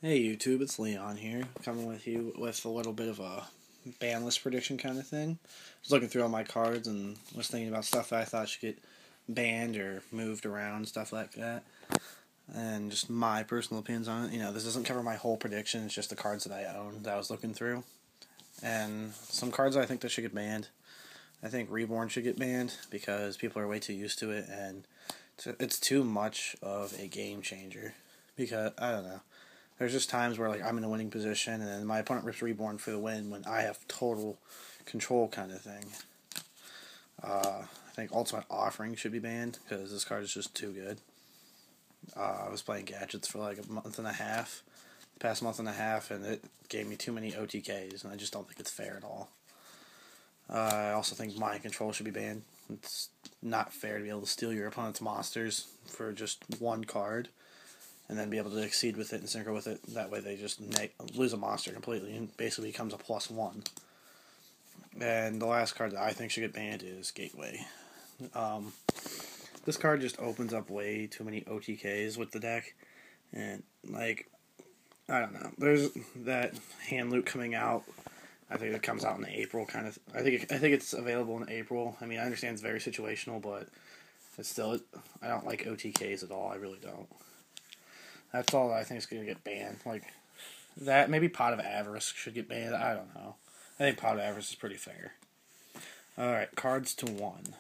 Hey YouTube, it's Leon here, coming with you with a little bit of a ban list prediction kind of thing. I was looking through all my cards and was thinking about stuff that I thought should get banned or moved around, stuff like that. And just my personal opinions on it. This doesn't cover my whole prediction, it's just the cards that I own that I was looking through. And some cards I think that should get banned. I think Reborn should get banned because people are way too used to it and it's too much of a game changer. Because, I don't know. There's just times where I'm in a winning position and then my opponent rips Reborn for the win when I have total control kind of thing. I think Ultimate Offering should be banned because this card is just too good. I was playing Gadgets for like a month and a half, the past month and a half, and it gave me too many OTKs, and I just don't think it's fair at all. I also think Mind Control should be banned. It's not fair to be able to steal your opponent's monsters for just one card and then be able to exceed with it and synchro with it. That way they just lose a monster completely and basically becomes a +1. And the last card that I think should get banned is Gateway. This card just opens up way too many OTKs with the deck. And, I don't know. There's that hand loot coming out. I think it comes out in April, kind of. I think it's available in April. I mean, I understand it's very situational, but it's still, I don't like OTKs at all. I really don't. That's all that I think is going to get banned. That, maybe Pot of Avarice should get banned. I don't know. I think Pot of Avarice is pretty fair. Alright, cards to 1.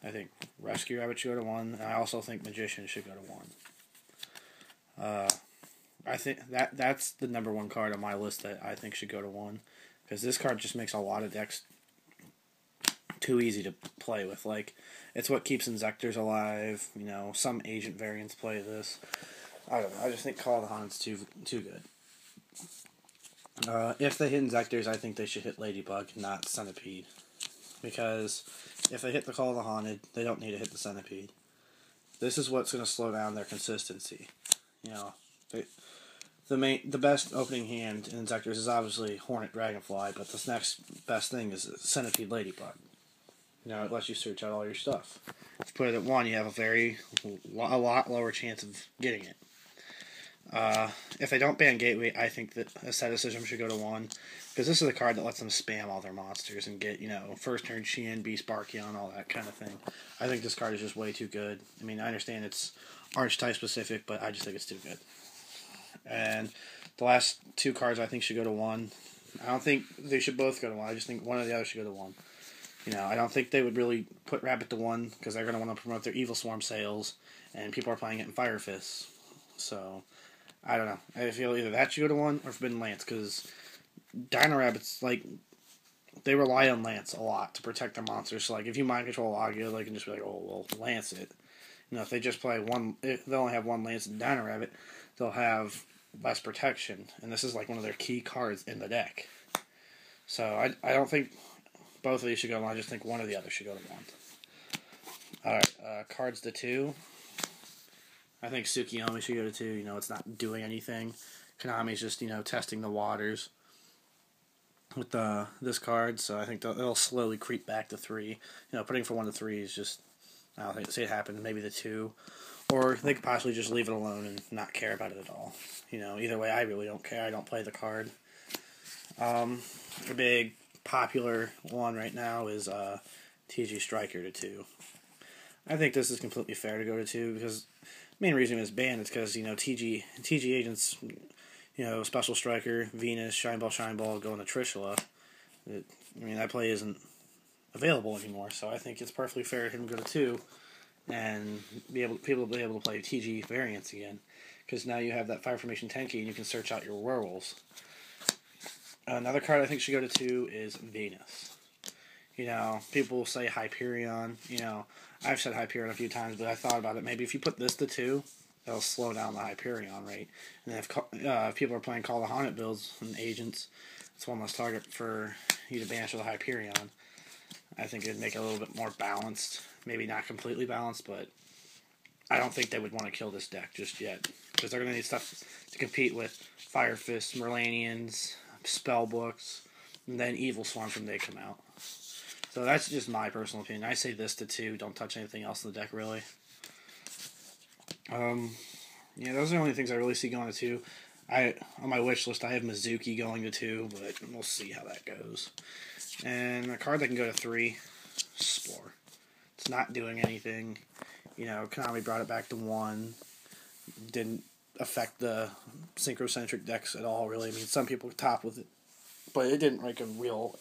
I think Rescue Rabbit should go to 1. And I also think Magician should go to 1. I think that's the number 1 card on my list that I think should go to 1. Because this card just makes a lot of decks too easy to play with. It's what keeps Inzectors alive. Some agent variants play this. I don't know. I just think Call of the Hauned's too good. If they hit Inzectors, I think they should hit Ladybug, not Centipede. Because if they hit the Call of the Haunted, they don't need to hit the Centipede. This is what's going to slow down their consistency. The best opening hand in Inzectors is obviously Hornet Dragonfly, but this next best thing is Centipede Ladybug. It lets you search out all your stuff. If you put it at 1, you have a lot lower chance of getting it. If they don't ban Gateway, I think that Asceticism should go to 1, because this is a card that lets them spam all their monsters and get, first turn Shien, Beast Barkion, all that kind of thing. I think this card is just way too good. I mean, I understand it's archetype specific, but I just think it's too good. And the last 2 cards I think should go to 1. I don't think they should both go to 1. I just think one or the other should go to 1. I don't think they would really put Rabbit to 1 because they're going to want to promote their Evil Swarm sales, and people are playing it in Fire Fists. So, I don't know. I feel either that should go to 1 or Forbidden Lance, because Dino Rabbits, they rely on Lance a lot to protect their monsters. So, if you mind control Agio, they can just be like, oh, well, Lance it. If they just play if they only have 1 Lance and Dino Rabbit, they'll have less protection, and this is one of their key cards in the deck. So, I don't think both of these should go to 1. I just think one or the other should go to 1. Alright, cards to 2. I think Tsukiyomi should go to 2. It's not doing anything. Konami's just, testing the waters with this card, so I think it'll slowly creep back to 3. Putting for 1 to 3 is just, I don't think, see it happen, maybe the 2. Or they could possibly just leave it alone and not care about it at all. Either way, I really don't care. I don't play the card. A big popular one right now is TG Striker to 2. I think this is completely fair to go to 2 because the main reason it's banned is because TG agents, Special Striker, Venus, Shine Ball going to Trishula. That play isn't available anymore, so I think it's perfectly fair to him to go to 2 and people will be able to play TG variants again, because now you have that Fire Formation Tenki and you can search out your werewolves. Another card I think should go to 2 is Venus. People say Hyperion. I've said Hyperion a few times, but I thought about it. Maybe if you put this to 2, that'll slow down the Hyperion rate. And then if people are playing Call of the Haunted builds and agents, it's one less target for you to banish with a Hyperion. I think it'd make it a little bit more balanced. Maybe not completely balanced, but I don't think they would want to kill this deck just yet, because they're going to need stuff to compete with Fire Fists, Merlanians, Spellbooks, and then Evil Swarms when they come out. So that's just my personal opinion. I say this to 2. Don't touch anything else in the deck, really. Yeah, those are the only things I really see going to 2. On my wish list, I have Mizuki going to 2, but we'll see how that goes. And a card that can go to 3, Spore. It's not doing anything. Konami brought it back to 1. Didn't affect the synchrocentric decks at all, really. I mean, some people top with it, but it didn't make a real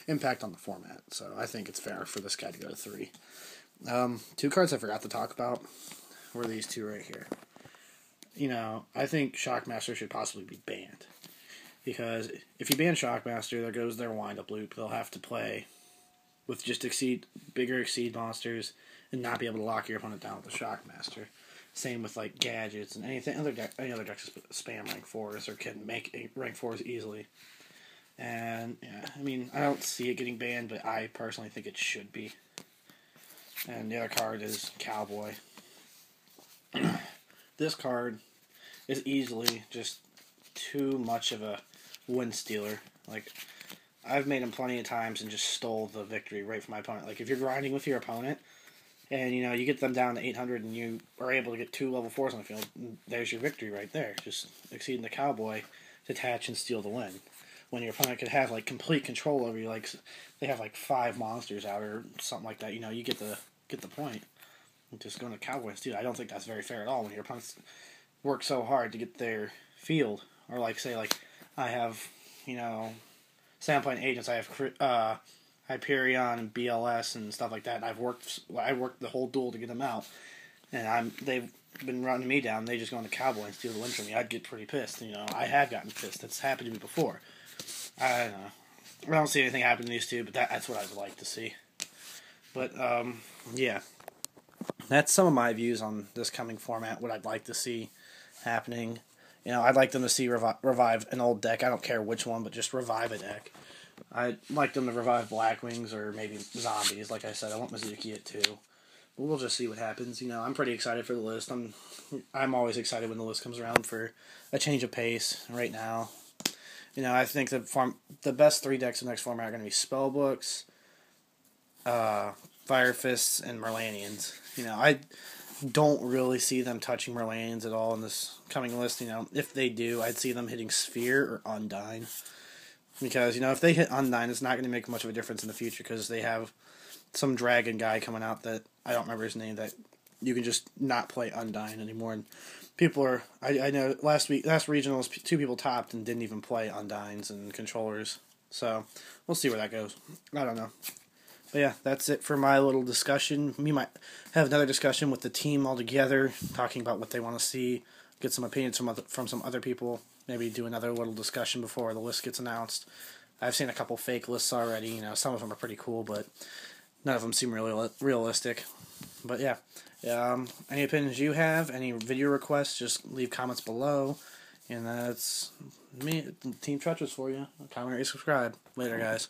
impact on the format. So I think it's fair for this guy to go to 3. 2 cards I forgot to talk about were these 2 right here. I think Shockmaster should possibly be banned. Because if you ban Shockmaster, there goes their wind-up loop. They'll have to play with just bigger Exceed monsters and not be able to lock your opponent down with the Shockmaster. Same with like gadgets and any other decks spam rank 4s or can make rank 4s easily. And yeah, I mean, I don't see it getting banned, but I personally think it should be. And the other card is Cowboy. This card is easily just too much of a win stealer. Like, I've made him plenty of times and just stole the victory right from my opponent. Like, if you're grinding with your opponent and, you get them down to 800 and you are able to get 2 level 4s on the field, there's your victory right there. Just exceeding the Cowboy, detach and steal the win. When your opponent could have, like, complete control over you, like, they have, like, 5 monsters out or something like that, you get the point. Just going to Cowboy and steal. I don't think that's very fair at all when your opponents work so hard to get their field. Or, like, say, like, I have, say I'm playing agents, I have Hyperion and BLS and stuff like that, and I worked the whole duel to get them out, and they've been running me down, they just go on the Cowboy and steal the win from me. I'd get pretty pissed, I have gotten pissed. That's happened to me before. I don't know. I don't see anything happen to these 2, but that's what I'd like to see. But, yeah. That's some of my views on this coming format, what I'd like to see happening. I'd like them to see revive an old deck. I don't care which one, but just revive a deck. I'd like them to revive Blackwings or maybe Zombies. Like I said, I want Mizuki at 2. But we'll just see what happens. I'm pretty excited for the list. I'm always excited when the list comes around for a change of pace right now. I think the best 3 decks in the next format are going to be Spellbooks, Fire Fists, and Merlanians. I don't really see them touching Merlanians at all in this coming list. If they do, I'd see them hitting Sphere or Undyne. Because, if they hit Undyne, it's not going to make much of a difference in the future because they have some dragon guy coming out that, I don't remember his name, that you can just not play Undyne anymore. And people are, I know last regionals, 2 people topped and didn't even play Undynes and controllers. So, we'll see where that goes. I don't know. But yeah, that's it for my little discussion. We might have another discussion with the team all together, talking about what they want to see, get some opinions from some other people, maybe do another little discussion before the list gets announced. I've seen a couple fake lists already. Some of them are pretty cool, but none of them seem really realistic. But yeah, any opinions you have, any video requests, just leave comments below. And that's me, Team Treacherous for you. Comment, rate, subscribe. Later, guys.